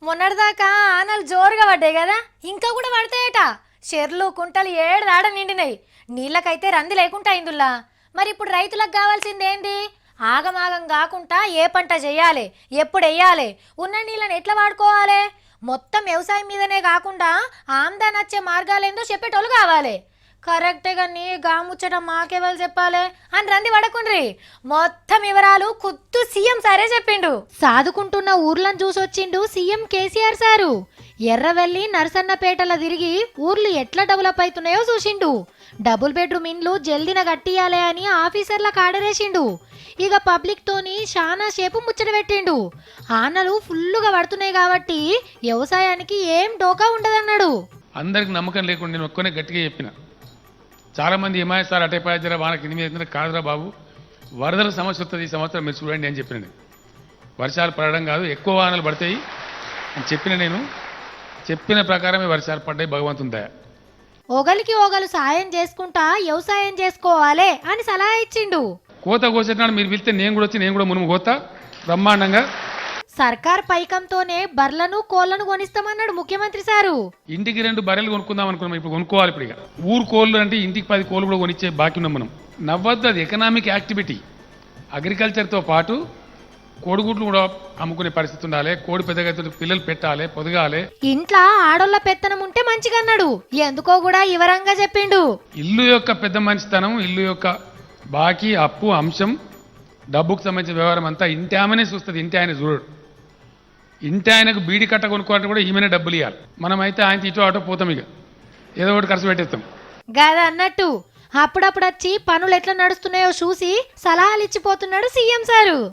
మొన్నటిదాకా ఆనలు జోరుగా పడ్డాయి కదా, ఇంకా కూడా పడతాయట. చెర్లు కుంటలు ఏడాడ నిండినాయి. నీళ్ళకైతే రంది లేకుండా అయిందుల్లా. మరి ఇప్పుడు రైతులకు కావాల్సిందేంది? ఆగమాగం కాకుండా ఏ పంట చేయాలి, ఎప్పుడు వేయాలి, ఉన్న నీళ్ళని ఎట్లా వాడుకోవాలి, మొత్తం వ్యవసాయం మీదనే కాకుండా ఆమ్దాన్ వచ్చే మార్గాలేందో చెప్పేటోళ్ళు కావాలి. కరెక్టే కానీ గాముచ్చట మాకెవరు చెప్పాలి అని రంది పడకుండ్రి. మొత్తం వివరాలు ఖుద్దు సీఎం సారే చెప్పిండు. సాదుకుంటున్న ఊర్లను చూసొచ్చిండు సీఎం కేసీఆర్ సారు. ఎర్రవెల్లి నరసన్నపేటల తిరిగి ఊర్లు ఎట్లా డెవలప్ అవుతున్నాయో చూసిండు. డబుల్ బెడ్రూమ్ ఇండ్లు జల్దిన కట్టియాలే అని ఆఫీసర్లకు ఆర్డరేసిండు. ఇక పబ్లిక్ తోని చాలా సేపు ముచ్చట పెట్టిండు. ఆనలు ఫుల్లుగా పడుతున్నాయి కాబట్టి వ్యవసాయానికి ఏం డోకా ఉండదన్నాడు. అందరికి నమ్మకం లేకుండా నేను ఒక్కనే గట్టిగా చెప్పిన. చాలామంది సార్ అటైపోయారా వానకి కింది మీద కాదురా బాబు, వరదల సమస్య వస్తుంది ఈ సంవత్సరం, మీరు చూడండి అని చెప్పిన. వర్షాలు పడడం కాదు, ఎక్కువ వానలు పడతాయి అని చెప్పిన. చెప్పిన ప్రకారమే వర్షాలు పడ్డాయి, భగవంతుని దయ. ఒకలికి ఒకరు సాయం చేసుకుంటా వ్యవసాయం చేసుకోవాలి అని సలహా ఇచ్చిండు. కోత కోసేటప్పుడు మీరు పిలిస్తే నేను కూడా వచ్చి నేను కూడా మునుము కోత బ్రహ్మాండంగా. సర్కార్ పైకంతోనే బర్లను కోళ్లను కొనిస్తామన్నాడు ముఖ్యమంత్రి సారు. ఇంటికి 2 బర్రెలు కొనుక్కుందాం అనుకున్నాం, ఇప్పుడు కొనుక్కోవాలి. ఇప్పుడు ఇక ఊరు కోళ్ళు అంటే ఇంటికి 10 కోళ్ళు కూడా కొనిచ్చే బాకీ ఉన్నాం మనం. నవ్వద్దు, అది ఎకనామిక్ యాక్టివిటీ. అగ్రికల్చర్తో పాటు కోడిగుడ్లు కూడా అమ్ముకునే పరిస్థితి ఉండాలి. కోడి పెద్దగా పిల్లలు పెట్టాలి, పొదగాలి. ఇంట్లో ఆడోళ్ళ పెత్తనం ఉంటే మంచిగా అన్నాడు. ఎందుకో కూడా వివరంగా చెప్పిండు. ఇల్లు యొక్క పెద్ద మంచితనం, ఇల్లు యొక్క బాకీ, అప్పు, అంశం, డబ్బుకు సంబంధించిన వ్యవహారం అంతా ఇంటి ఆమెనే చూస్తుంది, ఇంటి ఆయన చూడడు. ఇంటి ఆయనకు బీడి కట్ట కొనుక్కోవాలంటే కూడా ఈమెనే డబ్బులు ఇవ్వాలి. మనమైతే ఆయన ఇటు అటో పోతాం, ఇక ఏదో ఒకటి ఖర్చు పెట్టేస్తాం. గదా అన్నట్టు అప్పుడప్పుడు వచ్చి పనులు ఎట్లా నడుస్తున్నాయో చూసి సలహాలు ఇచ్చిపోతున్నాడు సీఎం సారు.